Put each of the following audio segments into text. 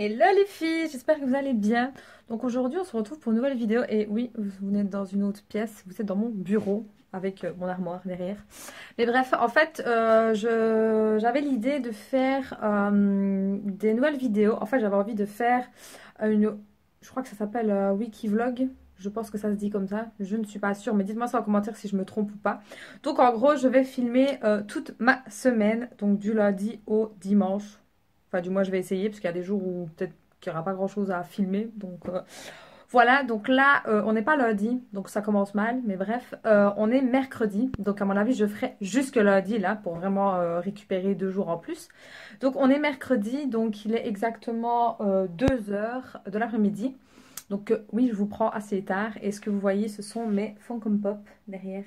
Hello les filles, j'espère que vous allez bien. Donc aujourd'hui on se retrouve pour une nouvelle vidéo et oui, vous êtes dans une autre pièce, vous êtes dans mon bureau avec mon armoire derrière. Mais bref, en fait j'avais l'idée de faire des nouvelles vidéos. En fait j'avais envie de faire je crois que ça s'appelle Wikivlog. Je pense que ça se dit comme ça, je ne suis pas sûre, mais dites-moi ça en commentaire si je me trompe ou pas. Donc en gros je vais filmer toute ma semaine, donc du lundi au dimanche. Enfin, du moins, je vais essayer parce qu'il y a des jours où peut-être qu'il n'y aura pas grand-chose à filmer. Donc, voilà. Donc là, on n'est pas lundi. Donc, ça commence mal. Mais bref, on est mercredi. Donc, à mon avis, je ferai jusque lundi là pour vraiment récupérer 2 jours en plus. Donc, on est mercredi. Donc, il est exactement 2 heures de l'après-midi. Donc, oui, je vous prends assez tard. Et ce que vous voyez, ce sont mes Funko Pop derrière.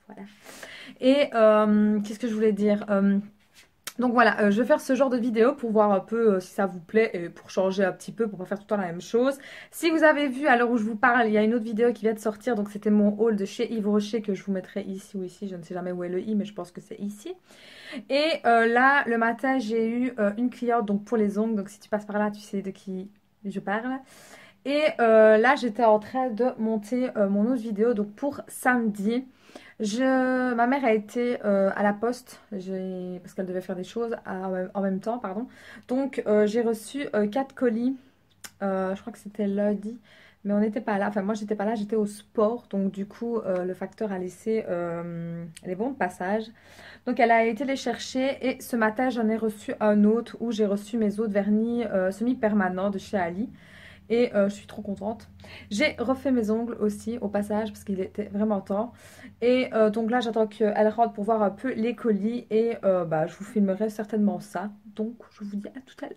Voilà. Et qu'est-ce que je voulais dire donc voilà, je vais faire ce genre de vidéo pour voir un peu si ça vous plaît et pour changer un petit peu, pour pas faire tout le temps la même chose. Si vous avez vu à l'heure où je vous parle, il y a une autre vidéo qui vient de sortir, donc c'était mon haul de chez Yves Rocher que je vous mettrai ici ou ici, je ne sais jamais où est le i, mais je pense que c'est ici. Et là, le matin, j'ai eu une cliente donc pour les ongles, donc si tu passes par là, tu sais de qui je parle. Et là, j'étais en train de monter mon autre vidéo, donc pour samedi. Ma mère a été à la poste parce qu'elle devait faire des choses en même temps, pardon. Donc j'ai reçu 4 colis. Je crois que c'était lundi, mais on n'était pas là. Enfin moi j'étais pas là, j'étais au sport. Donc du coup le facteur a laissé les bons de passage. Donc elle a été les chercher et ce matin j'en ai reçu un autre où j'ai reçu mes autres vernis semi-permanents de chez Ali. Et je suis trop contente. J'ai refait mes ongles aussi au passage parce qu'il était vraiment temps. Et donc là j'attends qu'elle rentre pour voir un peu les colis. Et bah, je vous filmerai certainement ça. Donc je vous dis à tout à l'heure.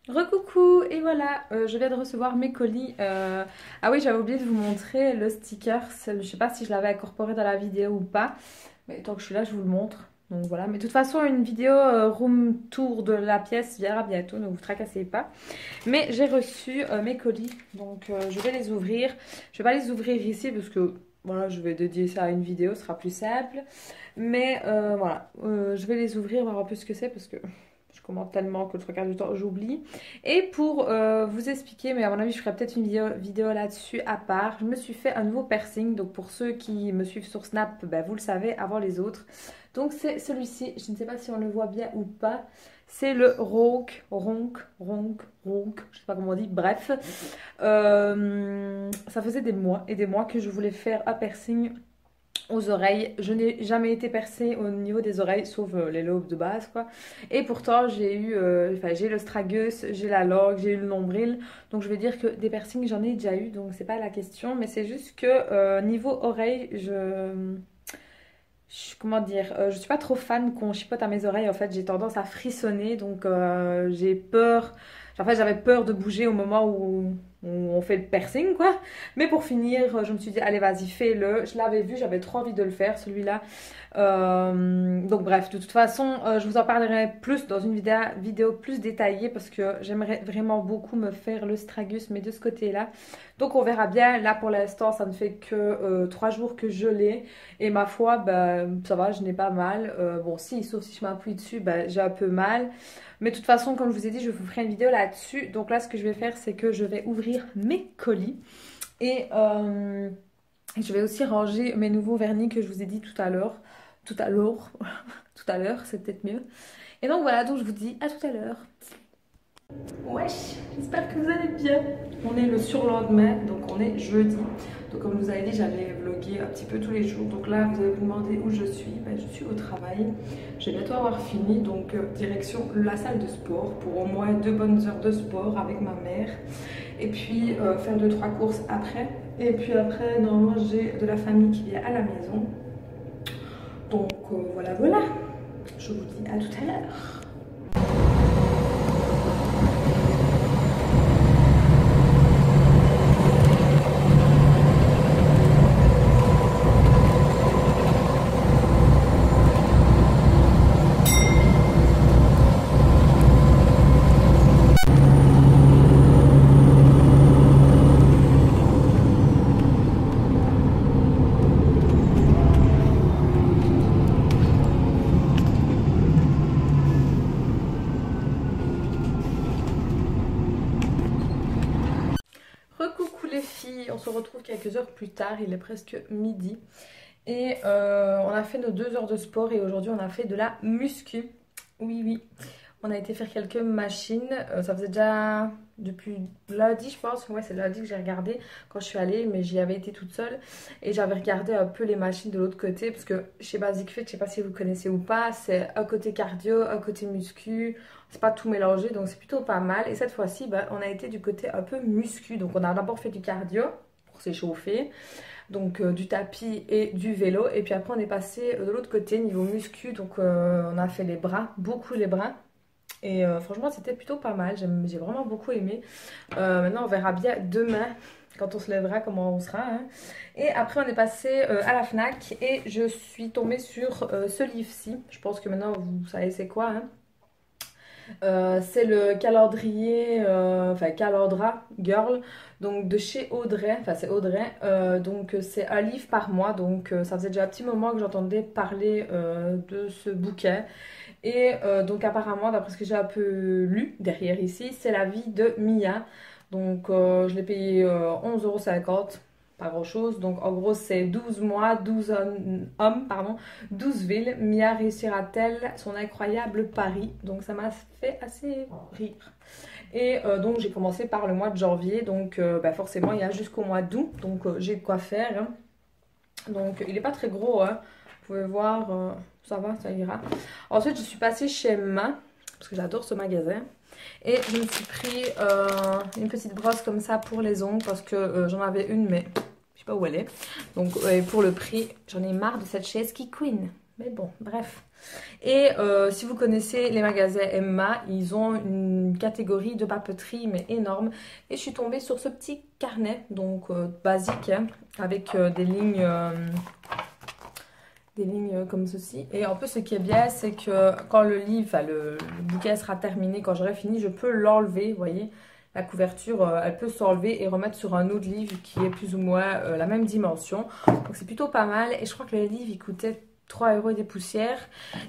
Recoucou, et voilà, je viens de recevoir mes colis. Ah oui, j'avais oublié de vous montrer le sticker. Je sais pas si je l'avais incorporé dans la vidéo ou pas. Mais tant que je suis là, je vous le montre. Donc voilà, mais de toute façon, une vidéo room tour de la pièce viendra bientôt, ne vous tracassez pas. Mais j'ai reçu mes colis, donc je vais les ouvrir. Je vais pas les ouvrir ici parce que voilà, je vais dédier ça à une vidéo, ce sera plus simple. Mais voilà, je vais les ouvrir, voir un peu ce que c'est parce que je commande tellement que le 3 quarts du temps j'oublie. Et pour vous expliquer, mais à mon avis je ferai peut-être une vidéo là-dessus à part, je me suis fait un nouveau piercing. Donc pour ceux qui me suivent sur Snap, ben, vous le savez avant les autres. Donc c'est celui-ci, je ne sais pas si on le voit bien ou pas. C'est le ronk, je sais pas comment on dit, bref. Ça faisait des mois et des mois que je voulais faire un piercing aux oreilles. Je n'ai jamais été percée au niveau des oreilles, sauf les lobes de base, quoi. Et pourtant, j'ai eu, j'ai le stragus, j'ai la langue, j'ai eu le nombril. Donc, je vais dire que des piercings, j'en ai déjà eu, donc c'est pas la question. Mais c'est juste que niveau oreille, comment dire, je suis pas trop fan qu'on chipote à mes oreilles. En fait, j'ai tendance à frissonner, donc j'ai peur. En fait, j'avais peur de bouger au moment où on fait le piercing, quoi. Mais pour finir, je me suis dit, allez, vas-y, fais-le. Je l'avais vu, j'avais trop envie de le faire, celui-là. Donc bref, de toute façon, je vous en parlerai plus dans une vidéo plus détaillée parce que j'aimerais vraiment beaucoup me faire le stragus, mais de ce côté-là. Donc on verra bien. Là, pour l'instant, ça ne fait que 3 jours que je l'ai. Et ma foi, ben, ça va, je n'ai pas mal. Bon, sauf si je m'appuie dessus, ben, j'ai un peu mal. Mais de toute façon, comme je vous ai dit, je vous ferai une vidéo là-dessus. Donc là, ce que je vais faire, c'est que je vais ouvrir mes colis. Et je vais aussi ranger mes nouveaux vernis que je vous ai dit tout à l'heure. Tout à l'heure, c'est peut-être mieux. Et donc voilà, donc je vous dis à tout à l'heure. Wesh, j'espère que vous allez bien. On est le surlendemain, donc on est jeudi. Donc comme je vous avais dit, j'allais vlogger un petit peu tous les jours. Donc là, vous allez vous demander où je suis. Ben, je suis au travail. Je vais bientôt avoir fini. Donc direction la salle de sport pour au moins 2 bonnes heures de sport avec ma mère. Et puis faire 2-3 courses après. Et puis après, normalement, j'ai de la famille qui vient à la maison. Donc voilà, voilà. Je vous dis à tout à l'heure. se retrouve quelques heures plus tard, il est presque midi. Et on a fait nos 2 heures de sport et aujourd'hui on a fait de la muscu. Oui, oui. On a été faire quelques machines. Ça faisait déjà depuis lundi, je pense. Ouais, c'est lundi que j'ai regardé quand je suis allée, mais j'y avais été toute seule. Et j'avais regardé un peu les machines de l'autre côté. Parce que chez Basic Fit, je sais pas si vous connaissez ou pas, c'est un côté cardio, un côté muscu. C'est pas tout mélangé, donc c'est plutôt pas mal. Et cette fois-ci, bah, on a été du côté un peu muscu. Donc on a d'abord fait du cardio pour s'échauffer. Donc du tapis et du vélo. Et puis après, on est passé de l'autre côté, niveau muscu. Donc on a fait les bras, beaucoup les bras. Et franchement, c'était plutôt pas mal. J'ai vraiment beaucoup aimé. Maintenant, on verra bien demain, quand on se lèvera, comment on sera. Hein. Et après, on est passé à la Fnac et je suis tombée sur ce livre-ci. Je pense que maintenant, vous savez c'est quoi. Hein. C'est le calendrier, enfin Calendra Girl, donc de chez Audrey, enfin c'est Audrey, donc c'est un livre par mois, donc ça faisait déjà un petit moment que j'entendais parler de ce bouquin. Et donc apparemment, d'après ce que j'ai un peu lu derrière ici, c'est la vie de Mia. Donc je l'ai payé 11,50 €, pas grand chose. Donc en gros c'est 12 mois, 12 hommes, pardon, 12 villes. Mia réussira-t-elle son incroyable pari? Donc ça m'a fait assez rire. Et donc j'ai commencé par le mois de janvier. Donc bah, forcément il y a jusqu'au mois d'août. Donc j'ai de quoi faire. Hein. Donc il n'est pas très gros. Hein. Vous pouvez voir, ça va, ça ira. Ensuite je suis passée chez Main. Parce que j'adore ce magasin. Et je me suis pris une petite brosse comme ça pour les ongles. Parce que j'en avais une mais je sais pas où elle est. Donc pour le prix, j'en ai marre de cette chaise qui queen. Mais bon, bref. Et si vous connaissez les magasins Emma, ils ont une catégorie de papeterie mais énorme. Et je suis tombée sur ce petit carnet, donc basique, hein, avec des lignes comme ceci. Et en plus ce qui est bien, c'est que quand le livre, enfin le bouquin sera terminé, quand j'aurai fini, je peux l'enlever, vous voyez. La couverture, elle peut s'enlever et remettre sur un autre livre qui est plus ou moins la même dimension. Donc c'est plutôt pas mal. Et je crois que le livre, il coûtait 3 € et des poussières.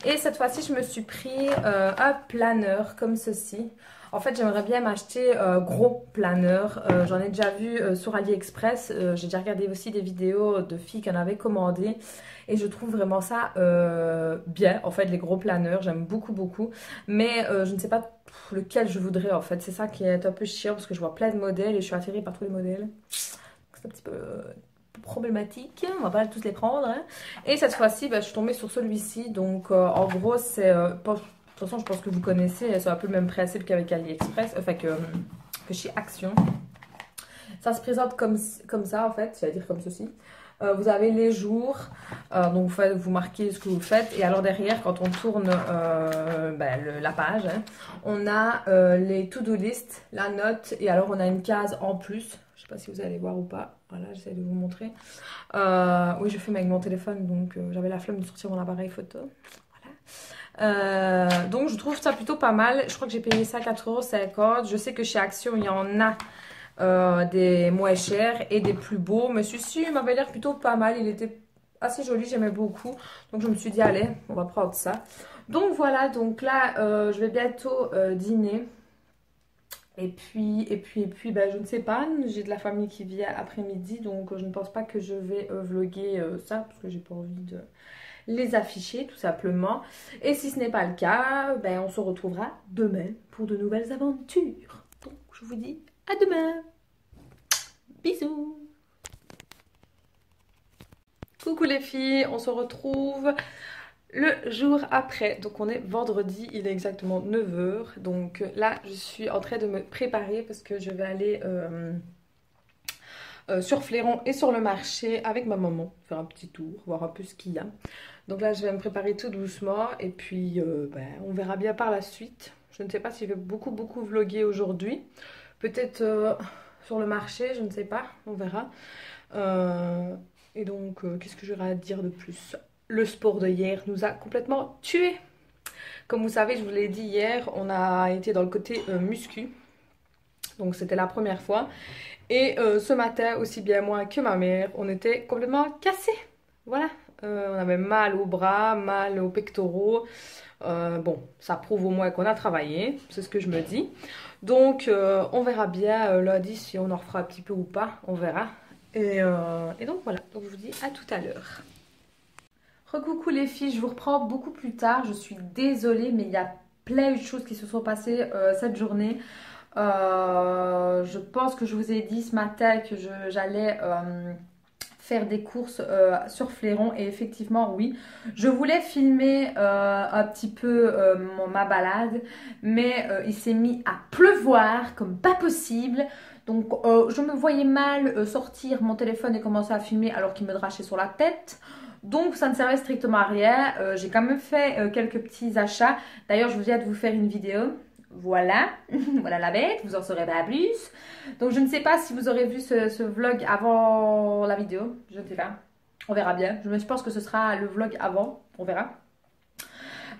Et cette fois-ci, je me suis pris un planeur comme ceci. En fait, j'aimerais bien m'acheter gros planeur. J'en ai déjà vu sur AliExpress. J'ai déjà regardé aussi des vidéos de filles qui en avaient commandé. Et je trouve vraiment ça bien. En fait, les gros planeurs, j'aime beaucoup, beaucoup. Mais je ne sais pas lequel je voudrais en fait. C'est ça qui est un peu chiant parce que je vois plein de modèles et je suis attirée par tous les modèles. C'est un petit peu problématique, on va pas tous les prendre. Hein. Et cette fois-ci, bah, je suis tombée sur celui-ci. Donc en gros, c'est... de toute façon, je pense que vous connaissez, c'est un peu le même principe qu'avec AliExpress, enfin que chez Action. Ça se présente comme ça en fait, c'est-à-dire comme ceci. Vous avez les jours, donc vous marquez ce que vous faites. Et alors derrière, quand on tourne la page, hein, on a les to-do list, la note. Et alors on a une case en plus. Je ne sais pas si vous allez voir ou pas. Voilà, j'essaie de vous montrer. Oui, je filme avec mon téléphone, donc j'avais la flemme de sortir mon appareil photo. Voilà. Donc je trouve ça plutôt pas mal. Je crois que j'ai payé ça 4,50 €. Je sais que chez Action, il y en a des moins chers et des plus beaux. Mais celui-ci m'avait l'air plutôt pas mal. Il était assez joli, j'aimais beaucoup. Donc je me suis dit, allez, on va prendre ça. Donc voilà, donc là, je vais bientôt dîner. Et puis ben, je ne sais pas, j'ai de la famille qui vient après-midi, donc je ne pense pas que je vais vlogger ça, parce que j'ai pas envie de les afficher, tout simplement. Et si ce n'est pas le cas, ben, on se retrouvera demain pour de nouvelles aventures. Donc je vous dis à demain. Bisous. Coucou les filles, on se retrouve le jour après. Donc on est vendredi, il est exactement 9 h. Donc là je suis en train de me préparer parce que je vais aller sur Fléron et sur le marché avec ma maman. Faire un petit tour, voir un peu ce qu'il y a. Donc là je vais me préparer tout doucement et puis on verra bien par la suite. Je ne sais pas si je vais beaucoup vlogger aujourd'hui. Peut-être sur le marché, je ne sais pas, on verra. Et donc qu'est-ce que j'aurais à dire de plus ? Le sport de hier nous a complètement tués. Comme vous savez, je vous l'ai dit hier, on a été dans le côté muscu. Donc c'était la première fois. Et ce matin, aussi bien moi que ma mère, on était complètement cassés. Voilà. On avait mal aux bras, mal aux pectoraux. Bon, ça prouve au moins qu'on a travaillé. C'est ce que je me dis. Donc on verra bien lundi si on en refera un petit peu ou pas. On verra. Et donc voilà, donc je vous dis à tout à l'heure. Recoucou les filles, je vous reprends beaucoup plus tard. Je suis désolée, mais il y a plein de choses qui se sont passées cette journée. Je pense que je vous ai dit ce matin que j'allais faire des courses sur Fléron et effectivement oui, je voulais filmer un petit peu ma balade, mais il s'est mis à pleuvoir comme pas possible. Donc je me voyais mal sortir mon téléphone et commencer à filmer alors qu'il me drachait sur la tête. Donc ça ne servait strictement à rien. J'ai quand même fait quelques petits achats. D'ailleurs je vous dis de vous faire une vidéo. Voilà, voilà la bête, vous en saurez pas plus. Donc je ne sais pas si vous aurez vu ce vlog avant la vidéo, je ne sais pas. On verra bien. Je pense que ce sera le vlog avant, on verra.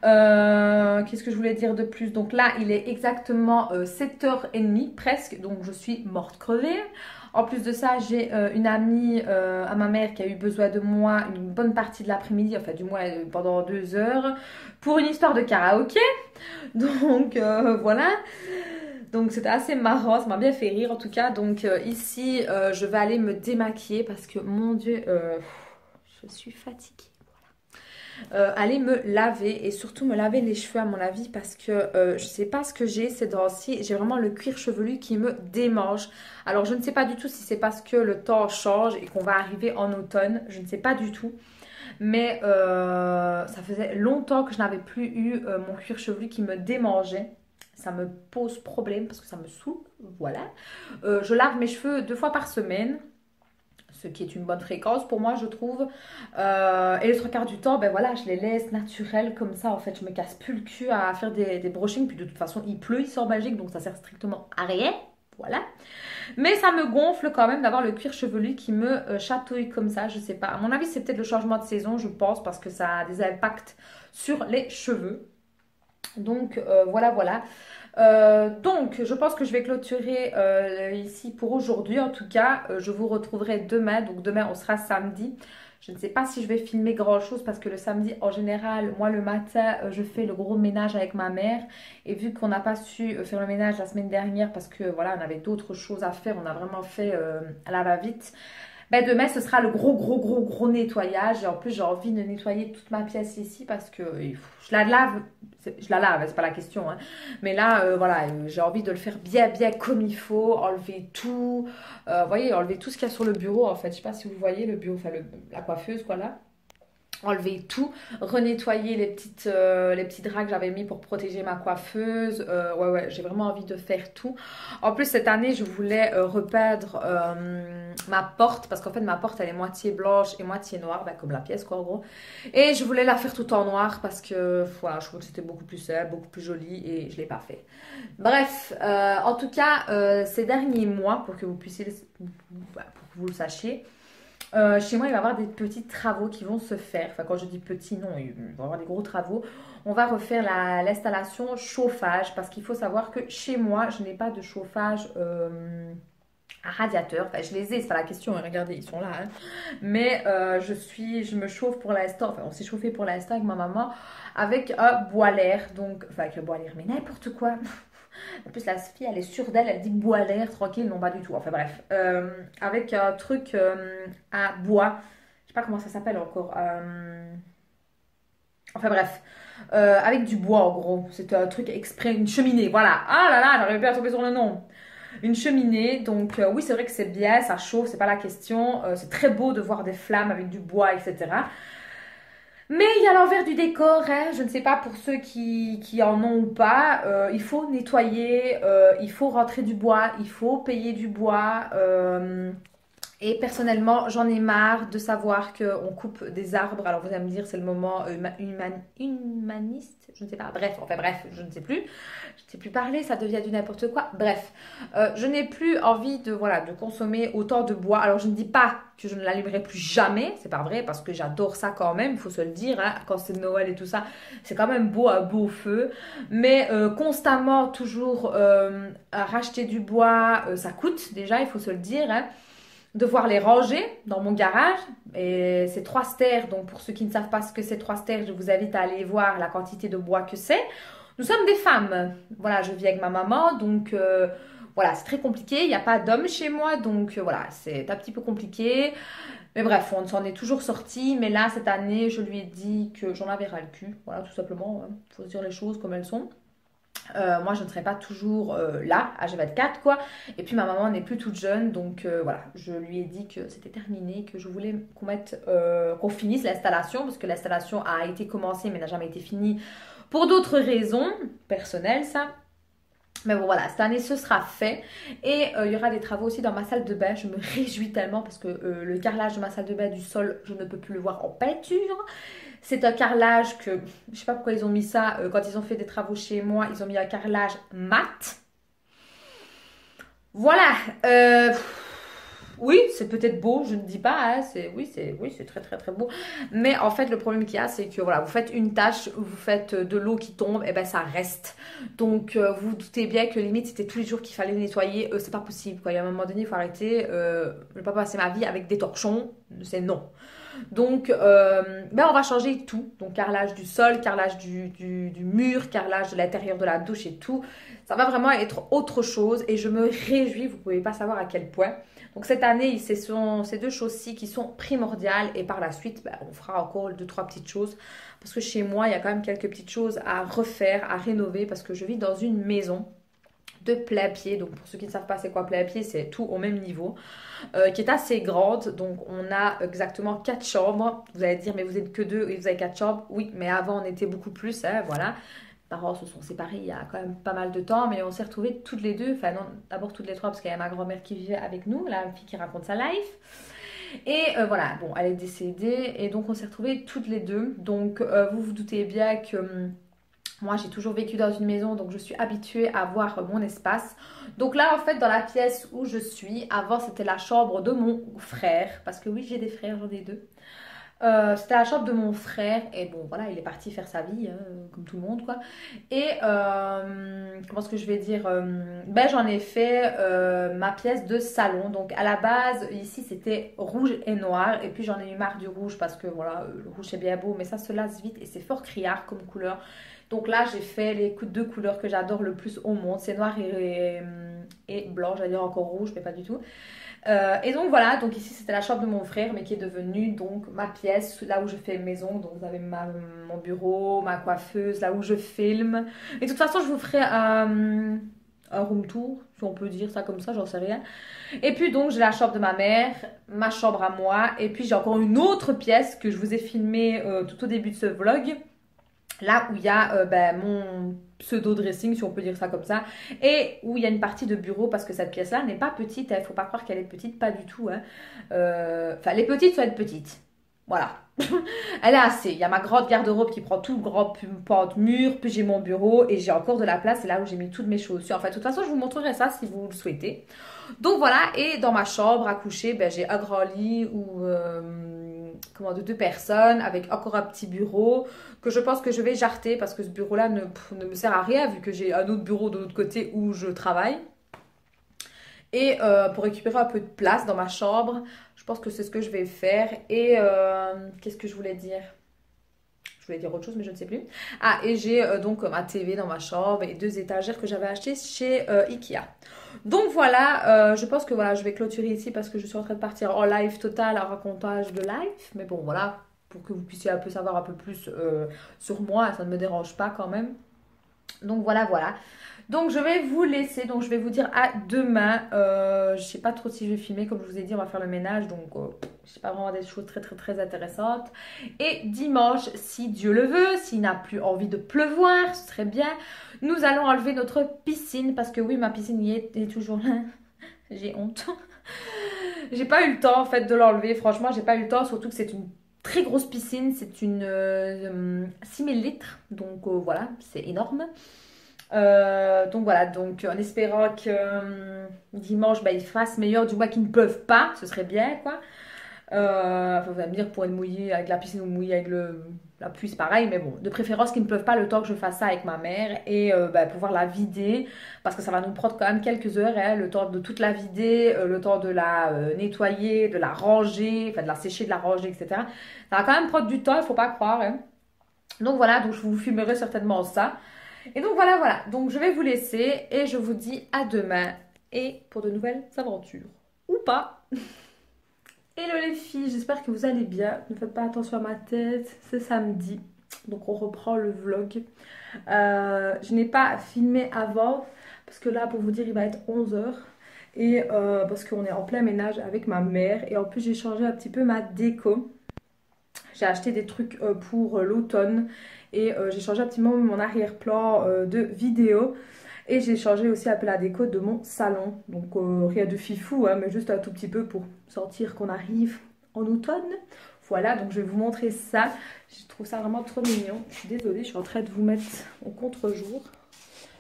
Qu'est-ce que je voulais dire de plus? Donc là, il est exactement 7h30 presque, donc je suis morte crevée. En plus de ça, j'ai une amie à ma mère qui a eu besoin de moi une bonne partie de l'après-midi, enfin du moins pendant 2 heures, pour une histoire de karaoké. Donc voilà. Donc c'était assez marrant, ça m'a bien fait rire en tout cas. Donc ici, je vais aller me démaquiller parce que mon Dieu, je suis fatiguée. Aller me laver et surtout me laver les cheveux à mon avis parce que je sais pas ce que j'ai ces temps-ci, j'ai vraiment le cuir chevelu qui me démange. Alors je ne sais pas du tout si c'est parce que le temps change et qu'on va arriver en automne, je ne sais pas du tout. Mais ça faisait longtemps que je n'avais plus eu mon cuir chevelu qui me démangeait. Ça me pose problème parce que ça me saoule, voilà. Je lave mes cheveux 2 fois par semaine, ce qui est une bonne fréquence pour moi je trouve, et les 3/4 du temps ben voilà je les laisse naturels comme ça en fait, je me casse plus le cul à faire des brushings, puis de toute façon il pleut ici en Belgique donc ça sert strictement à rien, voilà. Mais ça me gonfle quand même d'avoir le cuir chevelu qui me chatouille comme ça, je sais pas, à mon avis c'est peut-être le changement de saison je pense parce que ça a des impacts sur les cheveux. Donc voilà voilà. Donc je pense que je vais clôturer ici pour aujourd'hui. En tout cas je vous retrouverai demain. Donc demain on sera samedi. Je ne sais pas si je vais filmer grand chose parce que le samedi en général, moi le matin je fais le gros ménage avec ma mère. Et vu qu'on n'a pas su faire le ménage la semaine dernière parce que voilà on avait d'autres choses à faire, on a vraiment fait à la va-vite. Ben demain, ce sera le gros nettoyage. Et en plus, j'ai envie de nettoyer toute ma pièce ici parce que je la lave. Je la lave, c'est pas la question. Hein. Mais là, voilà, j'ai envie de le faire bien comme il faut. Enlever tout. Vous voyez, enlever tout ce qu'il y a sur le bureau en fait. Je sais pas si vous voyez le bureau, enfin la coiffeuse quoi là. Enlever tout, renettoyer les petits draps que j'avais mis pour protéger ma coiffeuse. Ouais, j'ai vraiment envie de faire tout. En plus, cette année, je voulais repeindre ma porte parce qu'en fait, ma porte, elle est moitié blanche et moitié noire, ben, comme la pièce, quoi, en gros. Et je voulais la faire tout en noir parce que, voilà, je trouvais que c'était beaucoup plus simple, beaucoup plus joli et je ne l'ai pas fait. Bref, en tout cas, ces derniers mois, pour que vous puissiez, pour que vous le sachiez, chez moi, il va y avoir des petits travaux qui vont se faire. Enfin, quand je dis petits, non, il va y avoir des gros travaux. On va refaire l'installation chauffage parce qu'il faut savoir que chez moi, je n'ai pas de chauffage à radiateur. Enfin, je les ai, c'est pas la question. Hein, regardez, ils sont là. Hein. Mais je me chauffe pour l'instant. Enfin, on s'est chauffé pour l'instant avec ma maman avec un boiler. Donc, enfin, avec un boiler, mais n'importe quoi. En plus, la fille, elle est sûre d'elle, elle dit bois l'air, tranquille, non pas du tout. Enfin bref, avec un truc à bois, je sais pas comment ça s'appelle encore. Enfin bref, avec du bois en gros. C'est un truc exprès, une cheminée, voilà. Ah là là, j'arrive pas à tomber sur le nom. Une cheminée, donc oui, c'est vrai que c'est bien, ça chauffe, c'est pas la question. C'est très beau de voir des flammes avec du bois, etc. Mais il y a l'envers du décor, hein. Je ne sais pas pour ceux qui en ont ou pas. Il faut nettoyer, il faut rentrer du bois, il faut payer du bois. Et personnellement, j'en ai marre de savoir qu'on coupe des arbres. Alors vous allez me dire, c'est le moment humaniste, je ne sais pas. Bref, enfin bref, je ne sais plus. Je ne sais plus parler, ça devient du n'importe quoi. Bref, je n'ai plus envie de, voilà, de consommer autant de bois. Alors je ne dis pas que je ne l'allumerai plus jamais. C'est pas vrai parce que j'adore ça quand même, il faut se le dire. Hein, quand c'est Noël et tout ça, c'est quand même beau, un beau feu. Mais constamment, toujours à racheter du bois, ça coûte déjà, il faut se le dire. Hein. Devoir les ranger dans mon garage. Et c'est 3 stères, donc pour ceux qui ne savent pas ce que c'est 3 stères, je vous invite à aller voir la quantité de bois que c'est. Nous sommes des femmes. Voilà, je vis avec ma maman, donc voilà, c'est très compliqué. Il n'y a pas d'homme chez moi, donc voilà, c'est un petit peu compliqué. Mais bref, on s'en est toujours sorti. Mais là, cette année, je lui ai dit que j'en avais ras le cul. Voilà, tout simplement. Il faut se dire les choses comme elles sont. Moi, je ne serai pas toujours là, à G24, quoi. Et puis, ma maman n'est plus toute jeune. Donc, voilà, je lui ai dit que c'était terminé, que je voulais qu'on finisse l'installation. Parce que l'installation a été commencée, mais n'a jamais été finie. Pour d'autres raisons, personnelles, ça. Mais bon, voilà, cette année, ce sera fait. Et il y aura des travaux aussi dans ma salle de bain. Je me réjouis tellement parce que le carrelage de ma salle de bain du sol, je ne peux plus le voir en peinture. C'est un carrelage que, je sais pas pourquoi ils ont mis ça, quand ils ont fait des travaux chez moi, ils ont mis un carrelage mat. Voilà. Oui, c'est peut-être beau, je ne dis pas, hein, oui, c'est très très très beau. Mais en fait, le problème qu'il y a, c'est que voilà, vous faites une tâche, vous faites de l'eau qui tombe, et ben ça reste. Donc vous vous doutez bien que limite c'était tous les jours qu'il fallait nettoyer, c'est pas possible quoi. Il y a un moment donné, il faut arrêter. Je vais pas passer ma vie avec des torchons, c'est non. Donc, ben on va changer tout. Donc, carrelage du sol, carrelage du mur, carrelage de l'intérieur de la douche et tout. Ça va vraiment être autre chose et je me réjouis. Vous ne pouvez pas savoir à quel point. Donc, cette année, ce sont ces deux choses-ci qui sont primordiales. Et par la suite, ben, on fera encore deux, trois petites choses. Parce que chez moi, il y a quand même quelques petites choses à refaire, à rénover. Parce que je vis dans une maison de plein pied. Donc, pour ceux qui ne savent pas c'est quoi plein pied, c'est tout au même niveau. Qui est assez grande. Donc, on a exactement 4 chambres. Vous allez dire, mais vous êtes que deux et vous avez 4 chambres. Oui, mais avant, on était beaucoup plus. Hein, voilà. Mes parents se sont séparés il y a quand même pas mal de temps, mais on s'est retrouvés toutes les deux. Enfin, non, d'abord toutes les trois, parce qu'il y a ma grand-mère qui vivait avec nous, la fille qui raconte sa life. Et voilà, bon, elle est décédée. Et donc, on s'est retrouvés toutes les deux. Donc, vous vous doutez bien que moi, j'ai toujours vécu dans une maison, donc je suis habituée à avoir mon espace. Donc là, en fait, dans la pièce où je suis, avant, c'était la chambre de mon frère. Parce que oui, j'ai des frères, j'en ai deux. C'était la chambre de mon frère. Et bon, voilà, il est parti faire sa vie, hein, comme tout le monde, quoi. Et comment est-ce que je vais dire ben, j'en ai fait ma pièce de salon. Donc à la base, ici, c'était rouge et noir. Et puis j'en ai eu marre du rouge parce que, voilà, le rouge, c'est bien beau. Mais ça se lasse vite et c'est fort criard comme couleur. Donc là, j'ai fait les deux couleurs que j'adore le plus au monde. C'est noir et blanc, j'allais dire encore rouge, mais pas du tout. Et donc voilà, donc ici c'était la chambre de mon frère, mais qui est devenue donc ma pièce, là où je fais maison. Donc vous avez mon bureau, ma coiffeuse, là où je filme. Et de toute façon, je vous ferai un room tour, si on peut dire ça comme ça, j'en sais rien. Et puis donc j'ai la chambre de ma mère, ma chambre à moi, et puis j'ai encore une autre pièce que je vous ai filmée tout au début de ce vlog. Là où il y a ben, mon pseudo-dressing, si on peut dire ça comme ça, et où il y a une partie de bureau, parce que cette pièce-là n'est pas petite, il ne faut pas croire qu'elle est petite, pas du tout. Hein. Enfin, les petites sont petites. Voilà. Elle est assez. Il y a ma grande garde-robe qui prend tout le grand pan de mur, puis j'ai mon bureau, et j'ai encore de la place, c'est là où j'ai mis toutes mes chaussures. Enfin, de toute façon, je vous montrerai ça si vous le souhaitez. Donc voilà, et dans ma chambre à coucher, ben, j'ai un grand lit où... de 2 personnes avec encore un petit bureau que je pense que je vais jarter parce que ce bureau-là ne me sert à rien vu que j'ai un autre bureau de l'autre côté où je travaille. Et pour récupérer un peu de place dans ma chambre, je pense que c'est ce que je vais faire. Et qu'est-ce que je voulais dire? Je voulais dire autre chose, mais je ne sais plus. Ah, et j'ai donc ma TV dans ma chambre et 2 étagères que j'avais achetées chez Ikea. Donc voilà, je pense que voilà, je vais clôturer ici parce que je suis en train de partir en live total, en racontage de live. Mais bon, voilà, pour que vous puissiez un peu savoir un peu plus sur moi, ça ne me dérange pas quand même. Donc voilà, voilà. Donc je vais vous laisser, donc je vais vous dire à demain. Je ne sais pas trop si je vais filmer, comme je vous ai dit, on va faire le ménage, donc je sais pas vraiment des choses très très très intéressantes. Et dimanche, si Dieu le veut, s'il n'a plus envie de pleuvoir, ce serait bien, nous allons enlever notre piscine, parce que oui, ma piscine y est toujours là. J'ai honte. J'ai pas eu le temps en fait de l'enlever, franchement j'ai pas eu le temps, surtout que c'est une très grosse piscine, c'est une 6000 litres, donc voilà, c'est énorme. Donc voilà, donc en espérant que dimanche bah, il fasse meilleur, du moins qu'ils ne pleuvent pas, ce serait bien quoi. Vous allez me dire pour être mouillé avec la piscine ou mouillé avec la pluie c'est pareil, mais bon, de préférence qu'ils ne pleuvent pas le temps que je fasse ça avec ma mère et bah, pouvoir la vider parce que ça va nous prendre quand même quelques heures, hein, le temps de toute la vider, le temps de la nettoyer, de la ranger, enfin de la sécher, de la ranger, etc. Ça va quand même prendre du temps, il ne faut pas croire. Hein. Donc voilà, donc je vous filmerai certainement ça. Et donc voilà, voilà. Donc je vais vous laisser et je vous dis à demain. et pour de nouvelles aventures. Ou pas. Hello les filles, j'espère que vous allez bien. Ne faites pas attention à ma tête, c'est samedi. Donc on reprend le vlog. Je n'ai pas filmé avant parce que là pour vous dire il va être 11 h. Et parce qu'on est en plein ménage avec ma mère. Et en plus j'ai changé un petit peu ma déco. J'ai acheté des trucs pour l'automne. Et j'ai changé un petit peu mon arrière-plan de vidéo. Et j'ai changé aussi un peu la déco de mon salon. Donc rien de fifou, hein, mais juste un tout petit peu pour sentir qu'on arrive en automne. Voilà, donc je vais vous montrer ça. Je trouve ça vraiment trop mignon. Je suis désolée, je suis en train de vous mettre au contre-jour.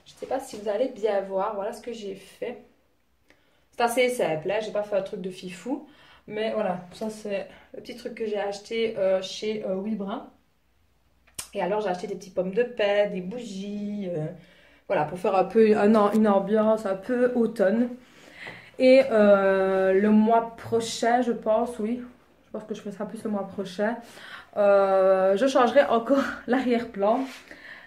Je ne sais pas si vous allez bien voir. Voilà ce que j'ai fait. C'est assez simple, hein. J'ai pas fait un truc de fifou. Mais voilà, ça c'est le petit truc que j'ai acheté chez Wibrin. Et alors j'ai acheté des petites pommes de pin, des bougies... voilà, pour faire un peu une ambiance un peu automne. Et le mois prochain, je pense, oui, je pense que je ferai ça plus le mois prochain. Je changerai encore l'arrière-plan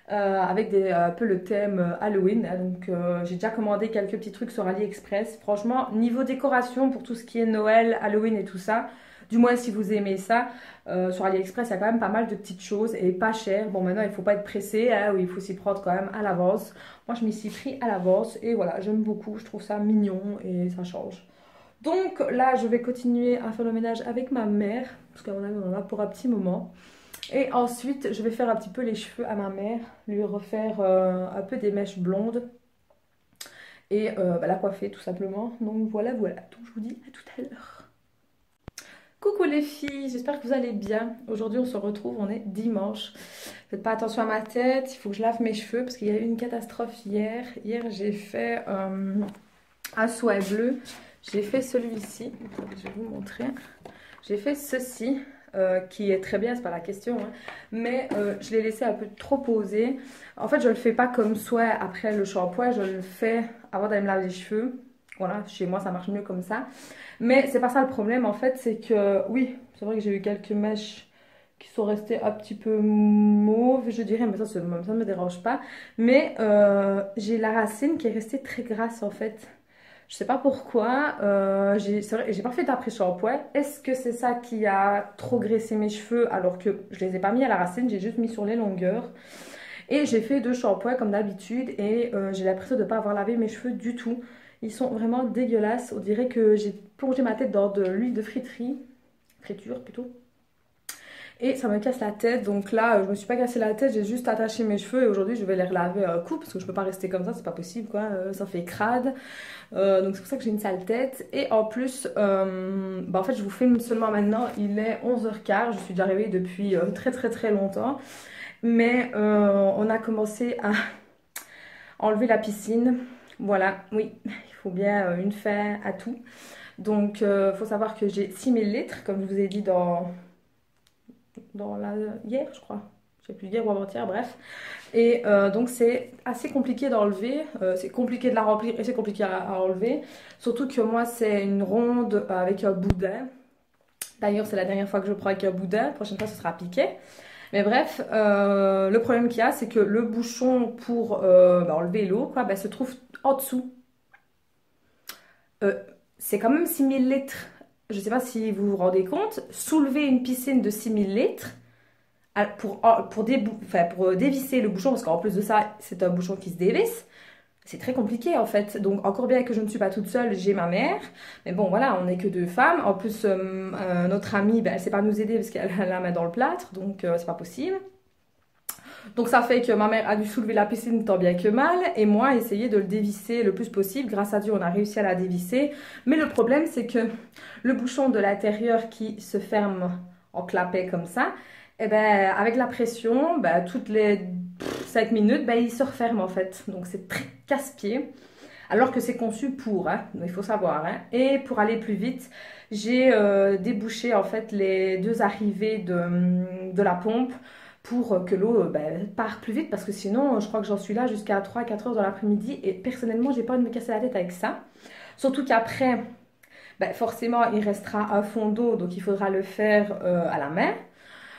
avec un peu le thème Halloween. Donc j'ai déjà commandé quelques petits trucs sur AliExpress. Franchement, niveau décoration pour tout ce qui est Noël, Halloween et tout ça, du moins si vous aimez ça, sur AliExpress il y a quand même pas mal de petites choses et pas cher. Bon maintenant il ne faut pas être pressé, hein, il faut s'y prendre quand même à l'avance. Moi je m'y suis pris à l'avance et voilà, j'aime beaucoup, je trouve ça mignon et ça change. Donc là je vais continuer à faire le ménage avec ma mère, parce qu'à mon avis on en a pour un petit moment. Et ensuite je vais faire un petit peu les cheveux à ma mère, lui refaire un peu des mèches blondes. Et la coiffer tout simplement. Donc voilà, voilà. Donc je vous dis à tout à l'heure. Coucou les filles, j'espère que vous allez bien. Aujourd'hui on se retrouve, on est dimanche. Faites pas attention à ma tête, il faut que je lave mes cheveux parce qu'il y a eu une catastrophe hier. Hier j'ai fait un soie bleu, j'ai fait celui-ci, je vais vous montrer. J'ai fait ceci, qui est très bien, c'est pas la question, hein. Mais je l'ai laissé un peu trop poser. En fait je le fais pas comme soie après le shampoing, je le fais avant d'aller me laver les cheveux. Voilà, chez moi ça marche mieux comme ça. Mais c'est pas ça le problème en fait, c'est que oui, c'est vrai que j'ai eu quelques mèches qui sont restées un petit peu mauves, je dirais, mais ça ne me dérange pas. Mais j'ai la racine qui est restée très grasse en fait. Je sais pas pourquoi, c'est vrai, j'ai pas fait d'après-shampoing. Est-ce que c'est ça qui a trop graissé mes cheveux alors que je les ai pas mis à la racine, j'ai juste mis sur les longueurs. Et j'ai fait 2 shampoings comme d'habitude et j'ai l'impression de ne pas avoir lavé mes cheveux du tout. Ils sont vraiment dégueulasses. On dirait que j'ai plongé ma tête dans de l'huile de friture plutôt. Et ça me casse la tête. Donc là, je me suis pas cassé la tête, j'ai juste attaché mes cheveux. Et aujourd'hui, je vais les relaver un coup parce que je peux pas rester comme ça, c'est pas possible quoi. Ça fait crade. Donc c'est pour ça que j'ai une sale tête. Et en plus, en fait, je vous filme seulement maintenant. Il est 11h15. Je suis déjà réveillée depuis très très très longtemps. Mais on a commencé à enlever la piscine. Voilà, oui, il faut bien une fin à tout. Donc, il faut savoir que j'ai 6000 litres, comme je vous ai dit hier, je crois. Je sais plus, hier ou avant-hier, bref. Et donc, c'est assez compliqué d'enlever. C'est compliqué de la remplir et c'est compliqué à enlever. Surtout que moi, c'est une ronde avec un boudin. D'ailleurs, c'est la dernière fois que je prends avec un boudin. La prochaine fois, ce sera piqué. Mais bref, le problème qu'il y a, c'est que le bouchon pour enlever l'eau se trouve en dessous. C'est quand même 6000 litres. Je ne sais pas si vous vous rendez compte. Soulever une piscine de 6000 litres pour dévisser le bouchon, parce qu'en plus de ça, c'est un bouchon qui se dévisse. C'est très compliqué en fait. Donc encore bien que je ne suis pas toute seule, j'ai ma mère. Mais bon voilà, on n'est que 2 femmes. En plus, notre amie, elle ne sait pas nous aider parce qu'elle a la main dans le plâtre. Donc c'est pas possible. Donc ça fait que ma mère a dû soulever la piscine tant bien que mal. Et moi, essayer de le dévisser le plus possible. Grâce à Dieu, on a réussi à la dévisser. Mais le problème, c'est que le bouchon de l'intérieur qui se ferme en clapet comme ça, et avec la pression, toutes les 5 minutes, il se referme en fait. Donc c'est très casse-pied. Alors que c'est conçu pour, hein, il faut savoir. Hein. Et pour aller plus vite, j'ai débouché en fait les 2 arrivées de la pompe pour que l'eau parte plus vite. Parce que sinon, je crois que j'en suis là jusqu'à 3-4 heures dans l'après-midi. Et personnellement, j'ai pas envie de me casser la tête avec ça. Surtout qu'après, forcément, il restera un fond d'eau. Donc il faudra le faire à la main.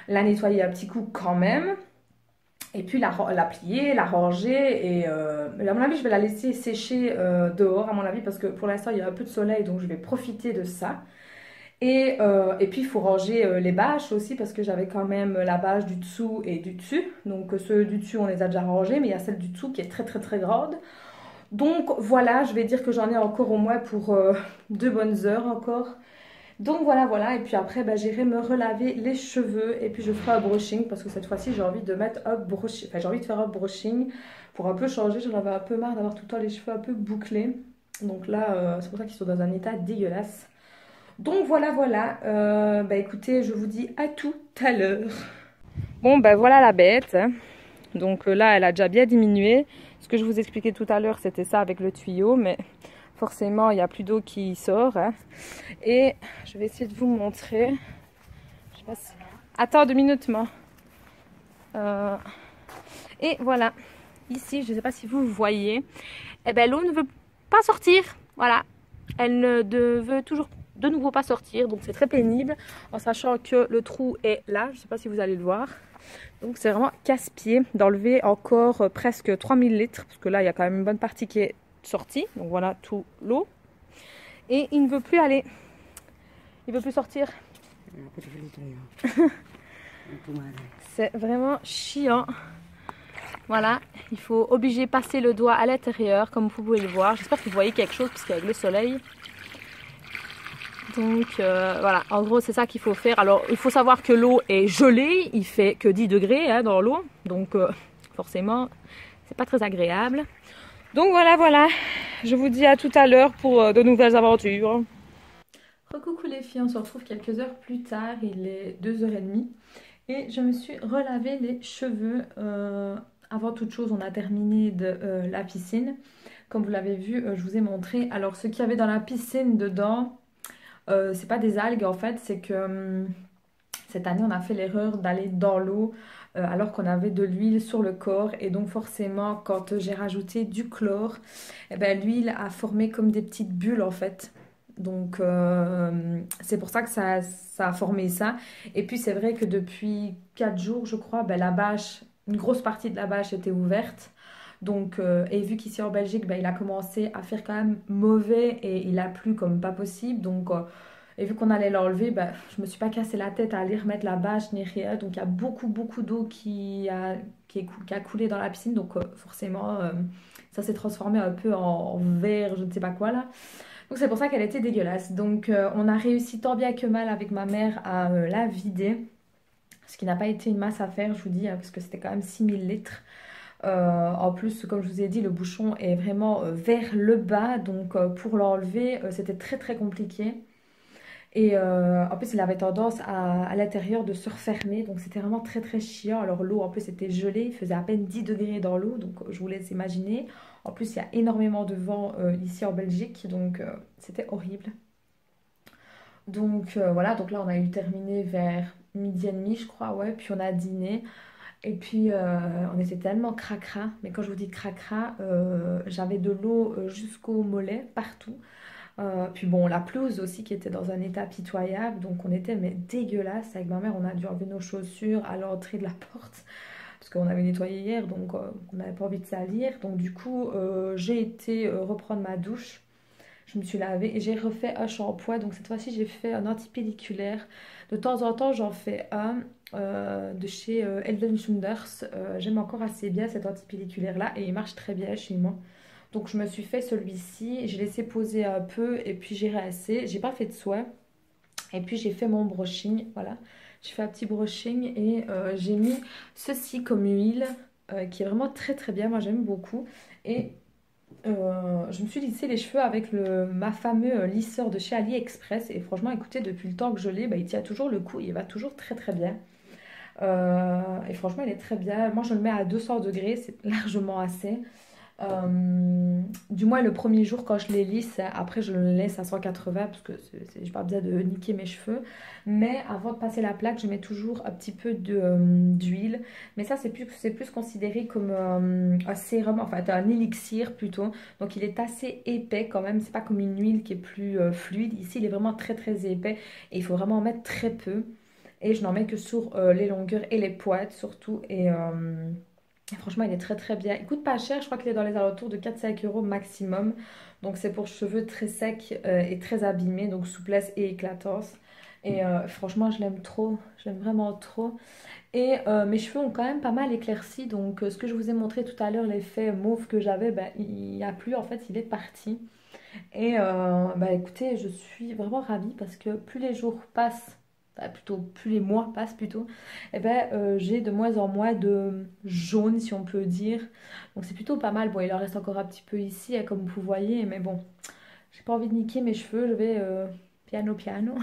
La nettoyer un petit coup quand même. Et puis la plier, la ranger et à mon avis je vais la laisser sécher dehors à mon avis parce que pour l'instant il y a un peu de soleil donc je vais profiter de ça. Et puis il faut ranger les bâches aussi parce que j'avais quand même la bâche du dessous et du dessus. Donc ceux du dessus on les a déjà rangés mais il y a celle du dessous qui est très très très grande. Donc voilà, je vais dire que j'en ai encore au moins pour 2 bonnes heures encore. Donc voilà, voilà. Et puis après, bah, j'irai me relaver les cheveux et puis je ferai un brushing parce que cette fois-ci, j'ai envie de mettre un brushing. Enfin, j'ai envie de faire un brushing pour un peu changer. J'en avais un peu marre d'avoir tout le temps les cheveux un peu bouclés. Donc là, c'est pour ça qu'ils sont dans un état dégueulasse. Donc voilà, voilà. Bah écoutez, je vous dis à tout à l'heure. Bon, ben voilà la bête. Donc là, elle a déjà bien diminué. Ce que je vous expliquais tout à l'heure, c'était ça avec le tuyau, mais forcément, il n'y a plus d'eau qui sort. Hein. Et je vais essayer de vous montrer. Je sais pas si... Attends 2 minutes, moi. Et voilà. Ici, je ne sais pas si vous voyez. Eh ben, l'eau ne veut pas sortir. Voilà. Elle ne veut toujours de nouveau pas sortir. Donc, c'est très pénible. En sachant que le trou est là. Je ne sais pas si vous allez le voir. Donc, c'est vraiment casse-pied d'enlever encore presque 3000 litres. Parce que là, il y a quand même une bonne partie qui est sortie. Donc, voilà tout l'eau. Et il ne veut plus aller. Il ne veut plus sortir. C'est vraiment chiant. Voilà, il faut obliger passer le doigt à l'intérieur, comme vous pouvez le voir. J'espère que vous voyez quelque chose, parce qu'avec le soleil. Donc voilà, en gros c'est ça qu'il faut faire. Alors il faut savoir que l'eau est gelée, il fait que 10 degrés hein, dans l'eau. Donc forcément, c'est pas très agréable. Donc voilà, voilà. Je vous dis à tout à l'heure pour de nouvelles aventures. Recoucou les filles, on se retrouve quelques heures plus tard, il est 2h30. Et je me suis relavé les cheveux. Avant toute chose, on a terminé de la piscine. Comme vous l'avez vu, je vous ai montré. Alors, ce qu'il y avait dans la piscine dedans, c'est pas des algues en fait. C'est que cette année, on a fait l'erreur d'aller dans l'eau alors qu'on avait de l'huile sur le corps. Et donc, forcément, quand j'ai rajouté du chlore, eh ben, l'huile a formé comme des petites bulles en fait. Donc c'est pour ça que ça a formé ça. Et puis c'est vrai que depuis 4 jours, je crois, ben, la bâche, une grosse partie de la bâche était ouverte. Donc, et vu qu'ici en Belgique, ben, il a commencé à faire quand même mauvais et il a plu comme pas possible. Donc, et vu qu'on allait l'enlever, ben, je me suis pas cassé la tête à aller remettre la bâche ni rien. Donc il y a beaucoup, beaucoup d'eau qui a coulé dans la piscine. Donc forcément, ça s'est transformé un peu en verre, je ne sais pas quoi là. Donc c'est pour ça qu'elle était dégueulasse. Donc on a réussi tant bien que mal avec ma mère à la vider. Ce qui n'a pas été une masse à faire, je vous dis, hein, parce que c'était quand même 6000 litres. En plus, comme je vous ai dit, le bouchon est vraiment vers le bas. Donc pour l'enlever, c'était très très compliqué. Et en plus, il avait tendance à l'intérieur de se refermer. Donc c'était vraiment très très chiant. Alors l'eau en plus était gelée. Il faisait à peine 10 degrés dans l'eau. Donc je vous laisse imaginer. En plus, il y a énormément de vent ici en Belgique. Donc c'était horrible. Donc voilà. Donc là, on a eu terminé vers 12h30, je crois. Ouais. Puis on a dîné. Et puis on était tellement cracra. Mais quand je vous dis cracra, j'avais de l'eau jusqu'au mollet partout. Puis bon, la pelouse aussi qui était dans un état pitoyable, donc on était mais dégueulasse. Avec ma mère, on a dû enlever nos chaussures à l'entrée de la porte parce qu'on avait nettoyé hier, donc on n'avait pas envie de salir. Donc du coup, j'ai été reprendre ma douche. Je me suis lavée et j'ai refait un shampoing. Donc cette fois-ci, j'ai fait un antipelliculaire. De temps en temps, j'en fais un de chez Elden Schunders. J'aime encore assez bien cet antipelliculaire-là et il marche très bien chez moi. Donc je me suis fait celui-ci, j'ai laissé poser un peu et puis j'ai rincé. J'ai pas fait de soin. Et puis j'ai fait mon brushing, voilà. J'ai fait un petit brushing et j'ai mis ceci comme huile qui est vraiment très très bien. Moi j'aime beaucoup. Et je me suis lissé les cheveux avec ma fameux lisseur de chez AliExpress. Et franchement, écoutez, depuis le temps que je l'ai, bah, il tient toujours le coup. Il va toujours très très bien. Et franchement, il est très bien. Moi, je le mets à 200 degrés, c'est largement assez. Du moins le premier jour quand je les lisse, après je le laisse à 180 parce que j'ai pas besoin de niquer mes cheveux. Mais avant de passer la plaque, je mets toujours un petit peu d'huile. Mais ça c'est plus considéré comme un sérum, enfin un élixir plutôt. Donc il est assez épais quand même, c'est pas comme une huile qui est plus fluide. Ici il est vraiment très très épais et il faut vraiment en mettre très peu. Et je n'en mets que sur les longueurs et les pointes surtout. Et Et franchement, il est très très bien. Il coûte pas cher, je crois qu'il est dans les alentours de 4-5 € maximum. Donc c'est pour cheveux très secs et très abîmés, donc souplesse et éclatance. Et franchement, je l'aime trop, je l'aime vraiment trop. Et mes cheveux ont quand même pas mal éclairci, donc ce que je vous ai montré tout à l'heure, l'effet mauve que j'avais, ben, il n'y a plus, en fait, il est parti. Et bah écoutez, je suis vraiment ravie parce que plus les jours passent, bah, plutôt plus les mois passent plutôt, et ben j'ai de moins en moins de jaune si on peut dire. Donc c'est plutôt pas mal. Bon, il en reste encore un petit peu ici, hein, comme vous voyez, mais bon, j'ai pas envie de niquer mes cheveux, je vais piano piano.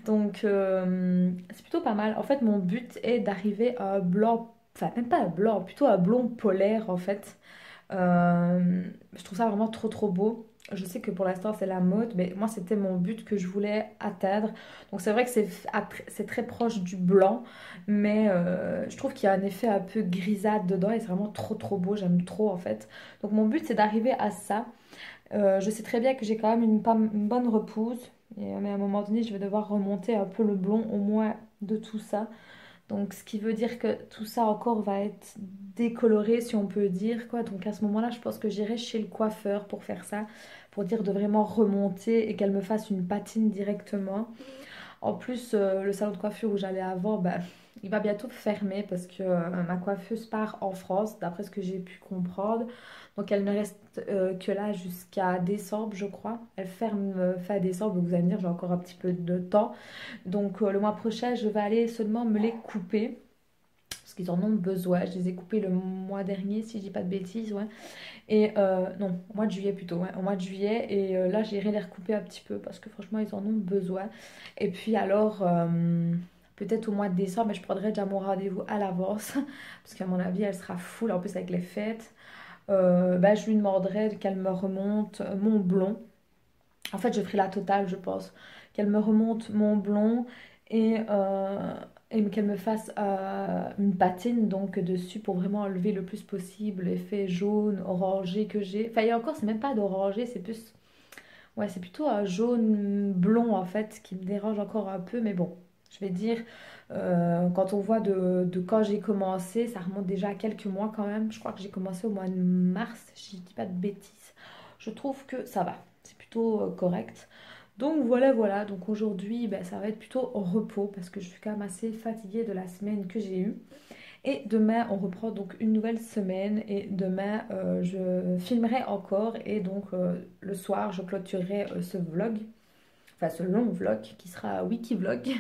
Donc c'est plutôt pas mal. En fait, mon but est d'arriver à un blanc, enfin même pas un blanc, plutôt un blond polaire en fait. Je trouve ça vraiment trop trop beau. Je sais que pour l'instant c'est la mode, mais moi c'était mon but que je voulais atteindre. Donc c'est vrai que c'est très proche du blanc, mais je trouve qu'il y a un effet un peu grisâtre dedans et c'est vraiment trop trop beau, j'aime trop en fait. Donc mon but c'est d'arriver à ça. Je sais très bien que j'ai quand même une bonne repousse, mais à un moment donné je vais devoir remonter un peu le blond au moins de tout ça. Donc, ce qui veut dire que tout ça encore va être décoloré, si on peut dire, quoi. Donc, à ce moment-là, je pense que j'irai chez le coiffeur pour faire ça, pour dire de vraiment remonter et qu'elle me fasse une patine directement. En plus, le salon de coiffure où j'allais avant, bah, il va bientôt fermer parce que ma coiffeuse part en France, d'après ce que j'ai pu comprendre. Donc, elle ne reste que là jusqu'à décembre, je crois. Elle ferme fin décembre, donc vous allez me dire, j'ai encore un petit peu de temps. Donc, le mois prochain, je vais aller seulement me les couper parce qu'ils en ont besoin. Je les ai coupés le mois dernier, si je dis pas de bêtises, ouais. Et non, au mois de juillet plutôt, ouais, au mois de juillet. Et là, j'irai les recouper un petit peu parce que franchement, ils en ont besoin. Et puis alors, peut-être au mois de décembre, mais je prendrai déjà mon rendez-vous à l'avance parce qu'à mon avis, elle sera full en plus avec les fêtes. Bah, je lui demanderai qu'elle me remonte mon blond. En fait, je ferai la totale, je pense. Qu'elle me remonte mon blond et, qu'elle me fasse une patine donc dessus pour vraiment enlever le plus possible l'effet jaune, orangé que j'ai. Enfin, et encore, c'est même pas d'orangé, c'est plus. Ouais, c'est plutôt un jaune blond en fait qui me dérange encore un peu, mais bon, je vais dire, quand on voit de quand j'ai commencé, ça remonte déjà à quelques mois quand même. Je crois que j'ai commencé au mois de mars, si je dis pas de bêtises. Je trouve que ça va, c'est plutôt correct. Donc voilà, voilà. Donc aujourd'hui, ben, ça va être plutôt au repos parce que je suis quand même assez fatiguée de la semaine que j'ai eue. Et demain, on reprend donc une nouvelle semaine. Et demain, je filmerai encore. Et donc, le soir, je clôturerai ce vlog. Enfin, ce long vlog qui sera un wiki vlog.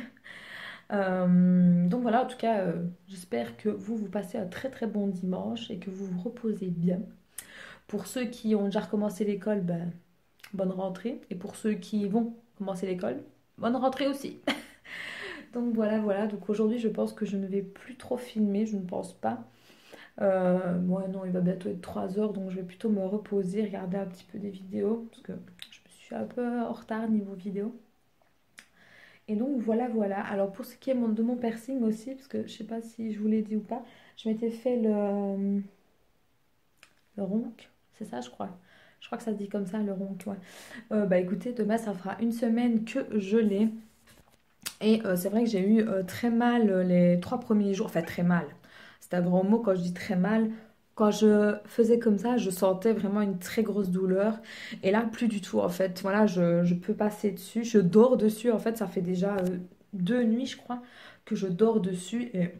Donc voilà, en tout cas, j'espère que vous passez un très très bon dimanche et que vous vous reposez bien. Pour ceux qui ont déjà recommencé l'école, ben, bonne rentrée. Et pour ceux qui vont commencer l'école, bonne rentrée aussi. Donc voilà, voilà. Donc aujourd'hui, je pense que je ne vais plus trop filmer, je ne pense pas. Ouais, non, il va bientôt être 3 heures, donc je vais plutôt me reposer, regarder un petit peu des vidéos, parce que je me suis un peu en retard niveau vidéo. Et donc voilà, voilà. Alors pour ce qui est de mon piercing aussi, parce que je sais pas si je vous l'ai dit ou pas, je m'étais fait le ronc, c'est ça je crois. Je crois que ça se dit comme ça, le ronc, ouais. Bah écoutez, demain ça fera une semaine que je l'ai. Et c'est vrai que j'ai eu très mal les 3 premiers jours, enfin très mal. C'est un grand mot quand je dis très mal. Quand je faisais comme ça, je sentais vraiment une très grosse douleur. Et là, plus du tout en fait. Voilà, je peux passer dessus. Je dors dessus. En fait, ça fait déjà 2 nuits, je crois, que je dors dessus. Et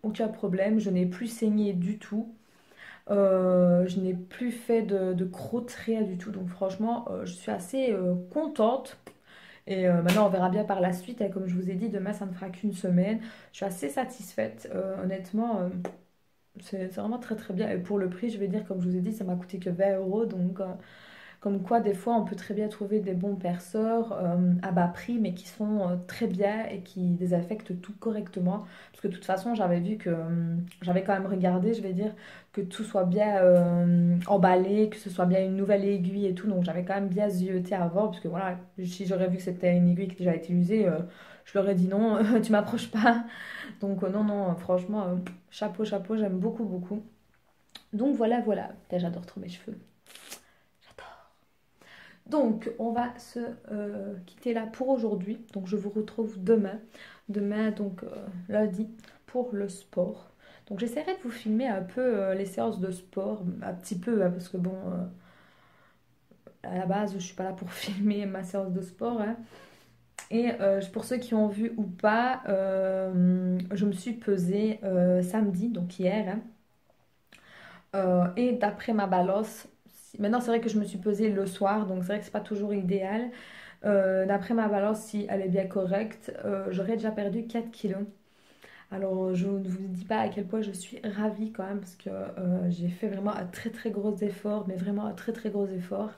aucun problème. Je n'ai plus saigné du tout. Je n'ai plus fait de croûte, rien du tout. Donc franchement, je suis assez contente. Et maintenant, on verra bien par la suite. Et comme je vous ai dit, demain, ça ne fera qu'une semaine. Je suis assez satisfaite. Honnêtement, c'est vraiment très très bien. Et pour le prix, je vais dire, comme je vous ai dit, ça m'a coûté que 20 €. Donc, comme quoi, des fois, on peut très bien trouver des bons perceurs à bas prix, mais qui sont très bien et qui désaffectent tout correctement. Parce que de toute façon, j'avais vu que j'avais quand même regardé, je vais dire, que tout soit bien emballé, que ce soit bien une nouvelle aiguille et tout. Donc, j'avais quand même bien zioté avant, parce que voilà, si j'aurais vu que c'était une aiguille qui déjà été usée, je leur ai dit non, tu m'approches pas. Donc, non, non, franchement, chapeau, chapeau, j'aime beaucoup, beaucoup. Donc, voilà, voilà. Putain, j'adore trop mes cheveux. Donc, on va se quitter là pour aujourd'hui. Donc, je vous retrouve demain. Demain, donc lundi, pour le sport. Donc j'essaierai de vous filmer un peu les séances de sport, un petit peu, hein, parce que bon, à la base, je suis pas là pour filmer ma séance de sport, hein. Et pour ceux qui ont vu ou pas, je me suis pesée samedi, donc hier, hein. Et d'après ma balance, maintenant c'est vrai que je me suis pesée le soir, donc c'est vrai que c'est pas toujours idéal. D'après ma balance, si elle est bien correcte, j'aurais déjà perdu 4 kilos. Alors je ne vous dis pas à quel point je suis ravie quand même parce que j'ai fait vraiment un très très gros effort, mais vraiment un très très gros effort.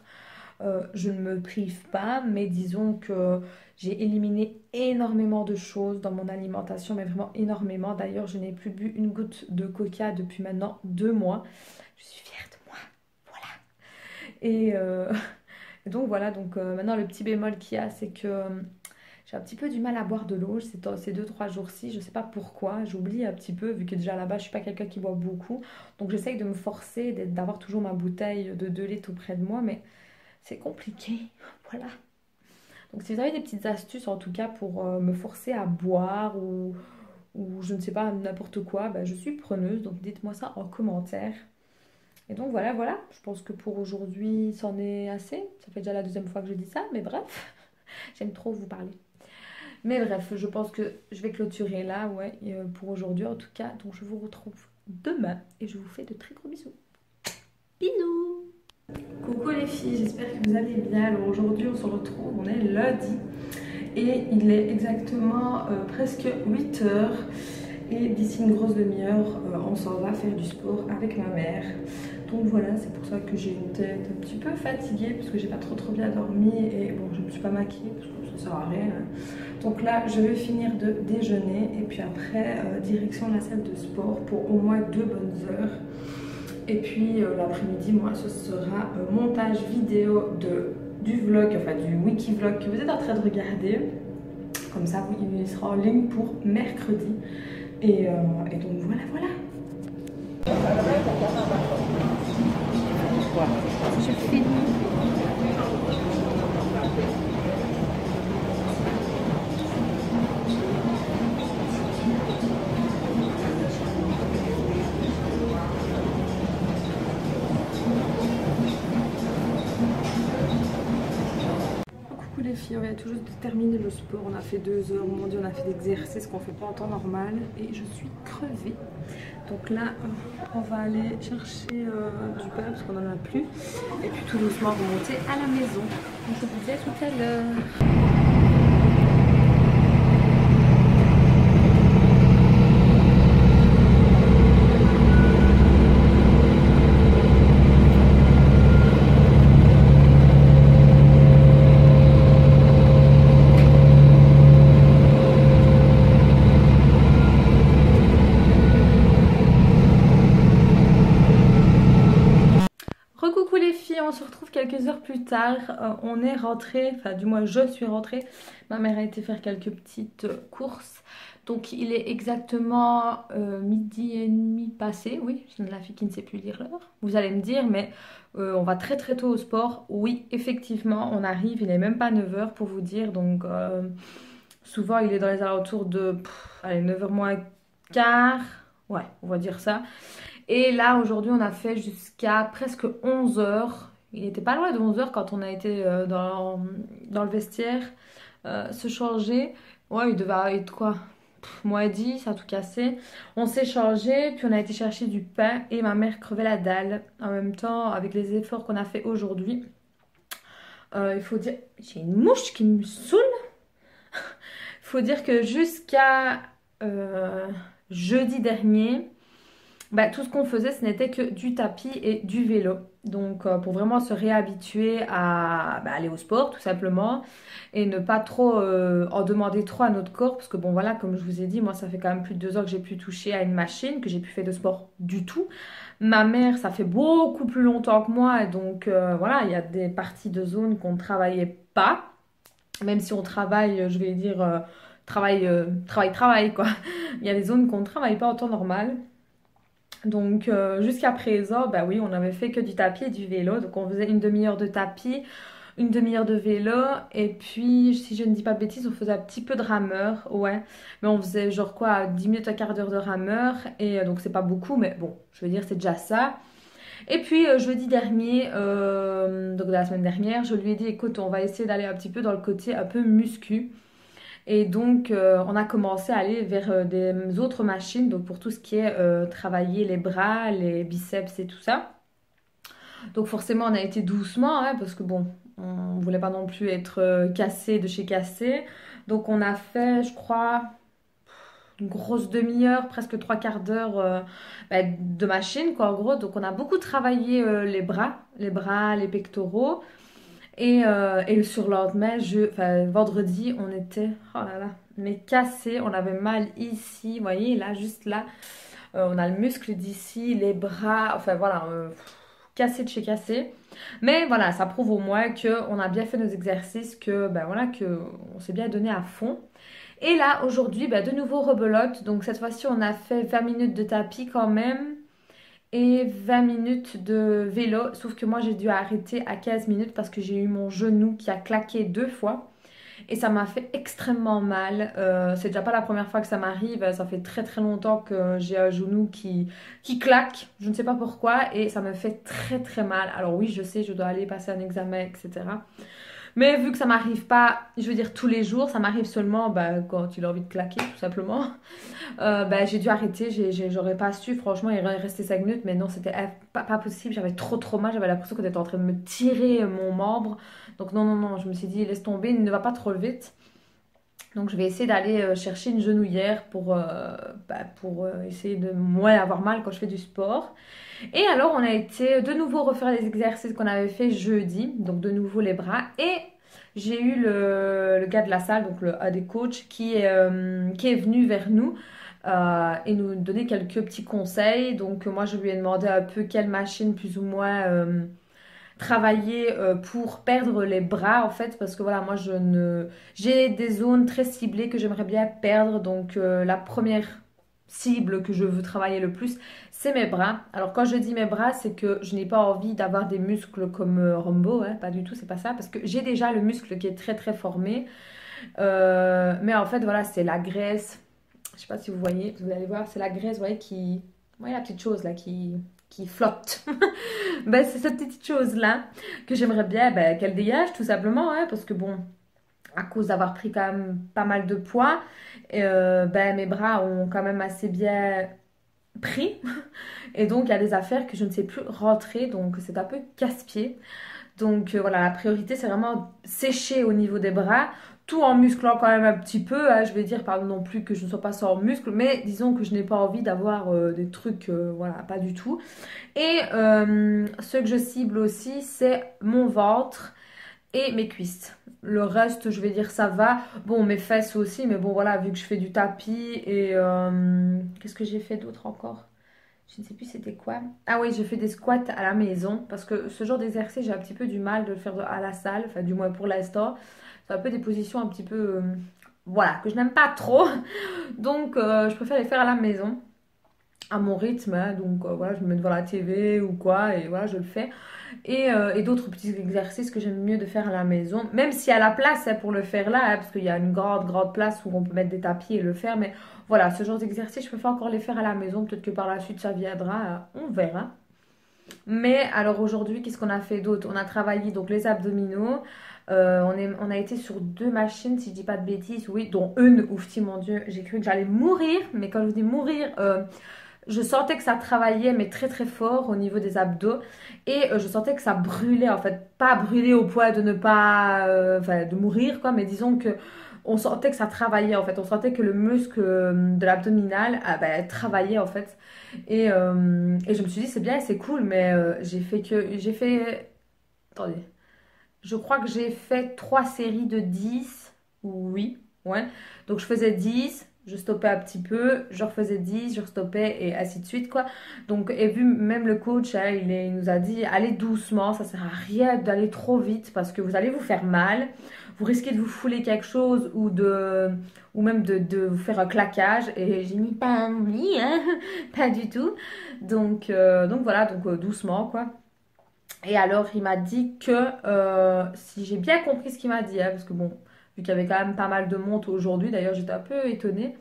Je ne me prive pas, mais disons que j'ai éliminé énormément de choses dans mon alimentation, mais vraiment énormément. D'ailleurs, je n'ai plus bu une goutte de coca depuis maintenant 2 mois. Je suis fière de moi, voilà. Et donc voilà, donc maintenant le petit bémol qu'il y a, c'est que j'ai un petit peu du mal à boire de l'eau ces 2-3 jours-ci. Je sais pas pourquoi, j'oublie un petit peu, vu que déjà là-bas, je suis pas quelqu'un qui boit beaucoup. Donc j'essaye de me forcer d'avoir toujours ma bouteille de 2 litres auprès de moi, mais c'est compliqué, voilà. Donc si vous avez des petites astuces en tout cas pour me forcer à boire ou je ne sais pas, n'importe quoi, bah, je suis preneuse. Donc dites-moi ça en commentaire. Et donc voilà, voilà, je pense que pour aujourd'hui, c'en est assez. Ça fait déjà la deuxième fois que je dis ça, mais bref, j'aime trop vous parler. Mais bref, je pense que je vais clôturer là, ouais, pour aujourd'hui en tout cas. Donc je vous retrouve demain et je vous fais de très gros bisous. Bisous! Coucou les filles, j'espère que vous allez bien. Alors aujourd'hui on se retrouve, on est lundi et il est exactement presque 8 heures et d'ici une grosse demi-heure on s'en va faire du sport avec ma mère. Donc voilà, c'est pour ça que j'ai une tête un petit peu fatiguée parce que j'ai pas trop bien dormi et bon, je me suis pas maquillée parce que ça sert à rien. Donc là je vais finir de déjeuner et puis après direction la salle de sport pour au moins 2 bonnes heures. Et puis l'après-midi, moi, ce sera montage vidéo du vlog, enfin du wiki vlog que vous êtes en train de regarder. Comme ça, il sera en ligne pour mercredi. Et donc voilà, voilà. Je filme. Les filles, on vient tout juste de terminer le sport, on a fait 2 heures, mon dieu, on a fait l'exercice qu'on fait pas en temps normal et je suis crevée. Donc là, on va aller chercher du pain parce qu'on n'en a plus et puis tout doucement remonter à la maison. Donc je vous dis à tout à l'heure. Recoucou les filles, on se retrouve quelques heures plus tard. On est rentré, enfin du moins je suis rentrée. Ma mère a été faire quelques petites courses. Donc il est exactement 12h30 passé. Oui, je suis la fille qui ne sait plus lire l'heure. Vous allez me dire, mais on va très très tôt au sport. Oui, effectivement, on arrive, il n'est même pas 9h pour vous dire. Donc souvent il est dans les alentours de allez, 9h moins quart. Ouais, on va dire ça. Et là, aujourd'hui, on a fait jusqu'à presque 11 heures. Il n'était pas loin de 11 heures quand on a été dans le vestiaire se changer. Ouais, il devait être quoi? Moi et 10, à tout casser. On s'est changé, puis on a été chercher du pain et ma mère crevait la dalle. En même temps, avec les efforts qu'on a fait aujourd'hui, il faut dire... J'ai une mouche qui me saoule. Il faut dire que jusqu'à jeudi dernier... Bah, tout ce qu'on faisait, ce n'était que du tapis et du vélo. Donc, pour vraiment se réhabituer à aller au sport, tout simplement. Et ne pas trop en demander trop à notre corps. Parce que, bon, voilà, comme je vous ai dit, moi, ça fait quand même plus de 2 ans que j'ai pu toucher à une machine, que j'ai pu faire de sport du tout. Ma mère, ça fait beaucoup plus longtemps que moi. Et donc, voilà, il y a des parties de zone qu'on ne travaillait pas. Même si on travaille, je vais dire, travail, quoi. Il y a des zones qu'on ne travaille pas en temps normal. Donc jusqu'à présent, bah oui, on n'avait fait que du tapis et du vélo. Donc on faisait une demi-heure de tapis, une demi-heure de vélo. Et puis, si je ne dis pas de bêtises, on faisait un petit peu de rameur, ouais. Mais on faisait genre quoi, 10 minutes, un quart d'heure de rameur. Et donc, c'est pas beaucoup, mais bon, je veux dire, c'est déjà ça. Et puis, jeudi dernier, donc de la semaine dernière, je lui ai dit, écoute, on va essayer d'aller un petit peu dans le côté un peu muscu. Et donc, on a commencé à aller vers des autres machines, donc pour tout ce qui est travailler les bras, les biceps et tout ça. Donc forcément, on a été doucement, hein, parce que bon, on voulait pas non plus être cassé de chez cassé. Donc on a fait, je crois, une grosse demi-heure, presque trois quarts d'heure de machine, quoi, en gros. Donc on a beaucoup travaillé les bras, les pectoraux. Et le surlendemain, enfin, vendredi, on était, oh là là, mais cassé, on avait mal ici, vous voyez, là, juste là, on a le muscle d'ici, les bras, enfin voilà, cassé de chez cassé. Mais voilà, ça prouve au moins qu'on a bien fait nos exercices, que ben voilà, que on s'est bien donné à fond. Et là, aujourd'hui, ben, de nouveau rebelote. Donc cette fois-ci, on a fait 20 minutes de tapis quand même et 20 minutes de vélo. Sauf que moi, j'ai dû arrêter à 15 minutes parce que j'ai eu mon genou qui a claqué deux fois. Et ça m'a fait extrêmement mal. C'est déjà pas la première fois que ça m'arrive. Ça fait très très longtemps que j'ai un genou qui claque. Je ne sais pas pourquoi. Et ça me fait très très mal. Alors oui, je sais, je dois aller passer un examen, etc. Mais vu que ça m'arrive pas, je veux dire tous les jours, ça m'arrive seulement bah, quand il a envie de claquer, tout simplement. Bah, j'ai dû arrêter, j'aurais pas su, franchement, il restait 5 minutes, mais non, c'était pas possible, j'avais trop mal, j'avais l'impression qu'on était en train de me tirer mon membre. Donc non, non, non, je me suis dit, laisse tomber, ne va pas trop vite. Donc je vais essayer d'aller chercher une genouillère pour essayer de moins avoir mal quand je fais du sport. Et alors on a été de nouveau refaire les exercices qu'on avait fait jeudi, donc de nouveau les bras. Et j'ai eu le gars de la salle, donc un des coachs, qui est venu vers nous et nous donner quelques petits conseils. Donc moi je lui ai demandé un peu quelle machine plus ou moins travailler pour perdre les bras en fait, parce que voilà, moi j'ai des zones très ciblées que j'aimerais bien perdre. Donc la première cible que je veux travailler le plus, c'est mes bras. Alors quand je dis mes bras, c'est que je n'ai pas envie d'avoir des muscles comme Rambo, hein, pas du tout, c'est pas ça, parce que j'ai déjà le muscle qui est très très formé. Mais en fait voilà, c'est la graisse. Je sais pas si vous voyez, vous allez voir, c'est la graisse, vous voyez, vous voyez la petite chose là qui flotte. Ben, c'est cette petite chose là que j'aimerais bien ben, qu'elle dégage tout simplement, hein, parce que bon, à cause d'avoir pris quand même pas mal de poids, ben, mes bras ont quand même assez bien pris. Et donc, il y a des affaires que je ne sais plus rentrer. Donc, c'est un peu casse-pied. Donc, voilà, la priorité, c'est vraiment sécher au niveau des bras. Tout en musclant quand même un petit peu. Hein, je vais dire, pas non plus que je ne sois pas sans muscle. Mais disons que je n'ai pas envie d'avoir des trucs, voilà, pas du tout. Et ce que je cible aussi, c'est mon ventre et mes cuisses. Le reste, je vais dire, ça va. Bon, mes fesses aussi, mais bon, voilà, vu que je fais du tapis et... qu'est-ce que j'ai fait d'autre encore? Je ne sais plus c'était quoi. Ah oui, je fais des squats à la maison parce que ce genre d'exercice, j'ai un petit peu du mal de le faire à la salle, enfin du moins pour l'instant. C'est un peu des positions un petit peu... voilà, que je n'aime pas trop. Donc, je préfère les faire à la maison à mon rythme, hein. Donc voilà, je me mets devant la TV ou quoi, et voilà, je le fais. Et d'autres petits exercices que j'aime mieux de faire à la maison, même s'il y a la place hein, pour le faire là, hein, parce qu'il y a une grande place où on peut mettre des tapis et le faire, mais voilà, ce genre d'exercice, je préfère encore les faire à la maison, peut-être que par la suite ça viendra, on verra. Mais alors aujourd'hui, qu'est-ce qu'on a fait d'autre? On a travaillé donc les abdominaux. On a été sur deux machines, si je dis pas de bêtises, oui, dont une, ouf, mon Dieu, j'ai cru que j'allais mourir, mais quand je vous dis mourir, je sentais que ça travaillait, mais très très fort au niveau des abdos. Et je sentais que ça brûlait, en fait. Pas brûler au point de ne pas... enfin, de mourir, quoi. Mais disons que on sentait que ça travaillait, en fait. On sentait que le muscle de l'abdominal travaillait, en fait. Et je me suis dit, c'est bien, c'est cool, mais j'ai fait... Attendez. Je crois que j'ai fait 3 séries de 10. Oui, ouais. Donc je faisais 10, je stoppais un petit peu, je refaisais 10, je stoppais et ainsi de suite quoi. Donc et vu même le coach, hein, il nous a dit allez doucement, ça sert à rien d'aller trop vite parce que vous allez vous faire mal, vous risquez de vous fouler quelque chose ou même de vous faire un claquage et j'ai mis pas envie, hein, pas du tout. Donc voilà, donc doucement quoi. Et alors, il m'a dit que, si j'ai bien compris ce qu'il m'a dit, hein, parce que bon, vu qu'il y avait quand même pas mal de monde aujourd'hui, d'ailleurs j'étais un peu étonnée.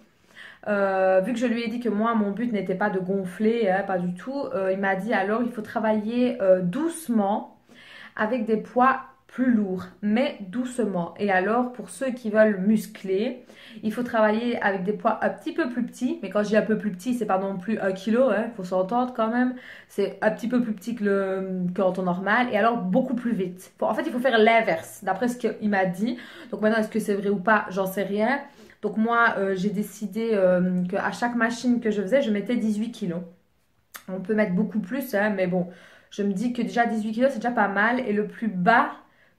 Vu que je lui ai dit que moi, mon but n'était pas de gonfler, hein, pas du tout, il m'a dit alors il faut travailler doucement avec des poids plus lourds, mais doucement. Et alors, pour ceux qui veulent muscler, il faut travailler avec des poids un petit peu plus petits. Mais quand je dis un peu plus petit, c'est pas non plus 1 kilo, hein, faut s'entendre quand même. C'est un petit peu plus petit que en temps normal. Et alors, beaucoup plus vite. En fait, il faut faire l'inverse, d'après ce qu'il m'a dit. Donc maintenant, est-ce que c'est vrai ou pas, j'en sais rien. Donc moi, j'ai décidé qu'à chaque machine que je faisais, je mettais 18 kilos. On peut mettre beaucoup plus, hein, mais bon, je me dis que déjà 18 kilos, c'est déjà pas mal. Et le plus bas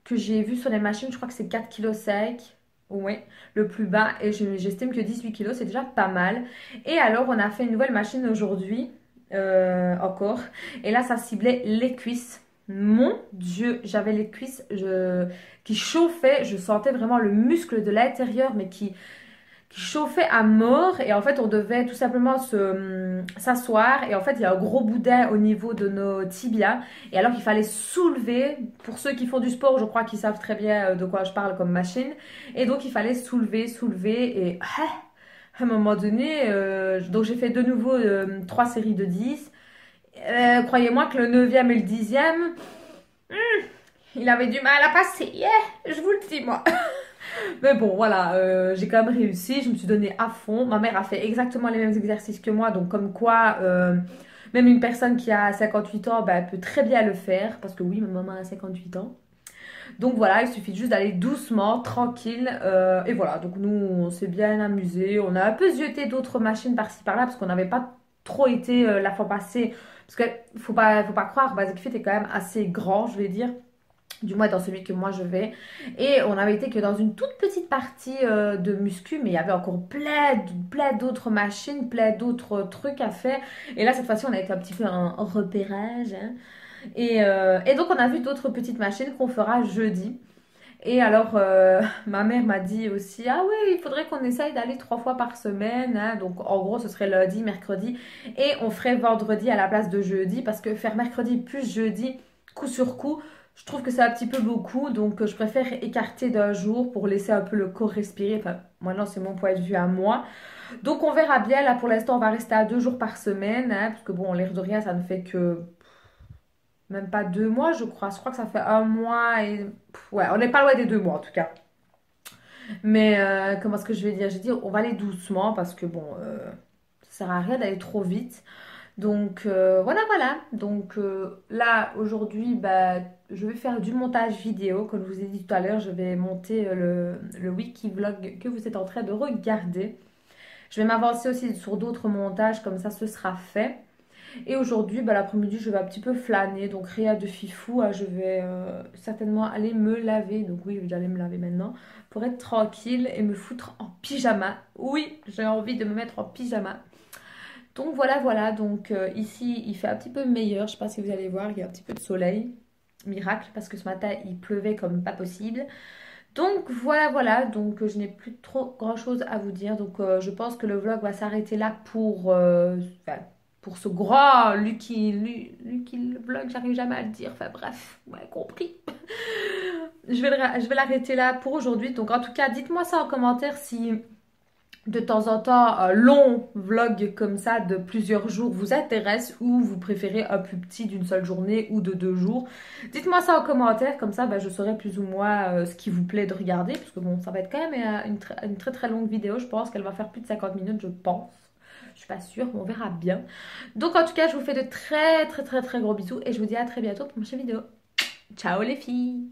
que j'ai vu sur les machines, je crois que c'est 4,5 kg. Oui, le plus bas. Et j'estime que 18 kilos, c'est déjà pas mal. Et alors, on a fait une nouvelle machine aujourd'hui, encore. Et là, ça ciblait les cuisses. Mon Dieu, j'avais les cuisses qui chauffaient. Je sentais vraiment le muscle de l'intérieur, mais qui chauffait à mort. Et en fait, on devait tout simplement s'asseoir. Et en fait, il y a un gros boudin au niveau de nos tibias. Et alors, il fallait soulever. Pour ceux qui font du sport, je crois qu'ils savent très bien de quoi je parle comme machine. Et donc, il fallait soulever, soulever. Et à un moment donné, donc j'ai fait de nouveau 3 séries de 10. Croyez-moi que le 9e et le 10e, il avait du mal à passer. Yeah, je vous le dis, moi. Mais bon, voilà, j'ai quand même réussi, je me suis donnée à fond. Ma mère a fait exactement les mêmes exercices que moi, donc comme quoi, même une personne qui a 58 ans, bah, elle peut très bien le faire, parce que oui, ma maman a 58 ans. Donc voilà, il suffit juste d'aller doucement, tranquille, et voilà. Donc nous, on s'est bien amusé, on a un peu zioté d'autres machines par-ci par-là, parce qu'on n'avait pas trop été la fois passée, parce que faut pas croire, Basic Fit est quand même assez grand, je vais dire. Du moins dans celui que moi je vais. Et on avait été que dans une toute petite partie de muscu, mais il y avait encore plein d'autres machines, plein d'autres trucs à faire. Et là, cette fois-ci, on a été un petit peu en repérage, hein. Et donc, on a vu d'autres petites machines qu'on fera jeudi. Et alors, ma mère m'a dit aussi, ah oui, il faudrait qu'on essaye d'aller 3 fois par semaine, hein. Donc, en gros, ce serait lundi, mercredi. Et on ferait vendredi à la place de jeudi, parce que faire mercredi plus jeudi, coup sur coup, je trouve que c'est un petit peu beaucoup. Donc, je préfère écarter d'un jour pour laisser un peu le corps respirer. Enfin, maintenant, c'est mon point de vue à moi. Donc, on verra bien. Là, pour l'instant, on va rester à 2 jours par semaine, hein, parce que bon, l'air de rien, ça ne fait que même pas 2 mois, je crois. Je crois que ça fait 1 mois et... ouais, on n'est pas loin des 2 mois en tout cas. Mais comment est-ce que je vais dire? J'ai dit on va aller doucement parce que bon, ça sert à rien d'aller trop vite. Donc voilà, voilà. Donc là, aujourd'hui, bah, je vais faire du montage vidéo. Comme je vous ai dit tout à l'heure, je vais monter le wiki vlog que vous êtes en train de regarder. Je vais m'avancer aussi sur d'autres montages, comme ça ce sera fait. Et aujourd'hui, bah, l'après-midi, je vais un petit peu flâner. Donc, rien de fifou. Je vais certainement aller me laver. Donc, oui, je vais aller me laver maintenant. Pour être tranquille et me foutre en pyjama. Oui, j'ai envie de me mettre en pyjama. Donc, voilà, voilà. Donc, ici, il fait un petit peu meilleur. Je ne sais pas si vous allez voir, il y a un petit peu de soleil. Miracle, parce que ce matin, il pleuvait comme pas possible. Donc voilà, voilà, donc je n'ai plus trop grand chose à vous dire. Donc je pense que le vlog va s'arrêter là enfin, pour ce grand Lucky vlog, j'arrive jamais à le dire. Enfin bref, vous m'avez compris. Je vais l'arrêter là pour aujourd'hui. Donc en tout cas, dites-moi ça en commentaire si de temps en temps un long vlog comme ça de plusieurs jours vous intéresse ou vous préférez un plus petit d'une seule journée ou de 2 jours. Dites-moi ça en commentaire, comme ça je saurai plus ou moins ce qui vous plaît de regarder, parce que bon, ça va être quand même une très très longue vidéo. Je pense qu'elle va faire plus de 50 minutes, je pense. Je suis pas sûre, mais on verra bien. Donc en tout cas, je vous fais de très très très très gros bisous et je vous dis à très bientôt pour une prochaine vidéo. Ciao les filles!